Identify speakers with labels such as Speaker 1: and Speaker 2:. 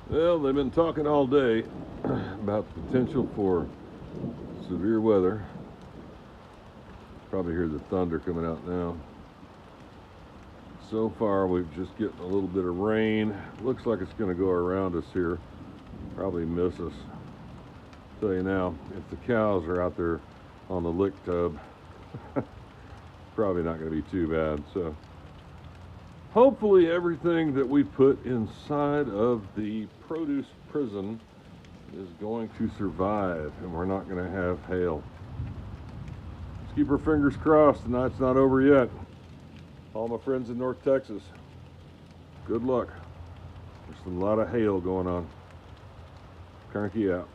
Speaker 1: Well, they've been talking all day about the potential for severe weather. Probably hear the thunder coming out now. So far, we've just getting a little bit of rain. Looks like it's going to go around us here. Probably miss us. Tell you now, if the cows are out there on the lick tub, probably not going to be too bad. So hopefully everything that we put inside of the produce prison is going to survive and we're not going to have hail. Let's keep our fingers crossed. The night's not over yet. All my friends in North Texas, good luck. There's a lot of hail going on. Cranky out.